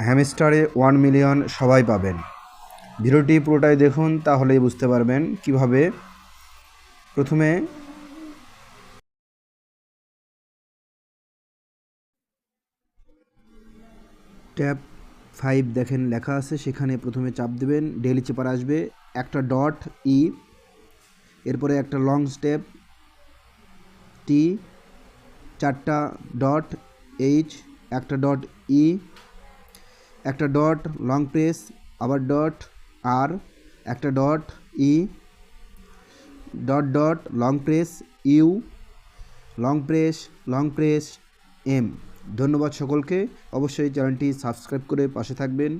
হ্যামস্টারে 1 million সবাই পাবেন। ভিডিওটি পুরোটাই দেখুন, তাহলেই বুঝতে পারবেন কিভাবে। প্রথমে ট্যাব 5 দেখেন লেখা আছে, সেখানে প্রথমে চাপ দেবেন, ডেইলি চেপার আসবে, একটা ডট ই, এরপরে একটা লং স্টেপ টি, চারটা ডট এইচ, একটা ডট ই, একটা ডট লং প্রেস, আবার ডট আর, একটা dot E, dot dot long press U, long press M. ধন্যবাদ সকলকে। অবশ্যই চ্যানেলটি সাবস্ক্রাইব করে পাশে থাকবেন।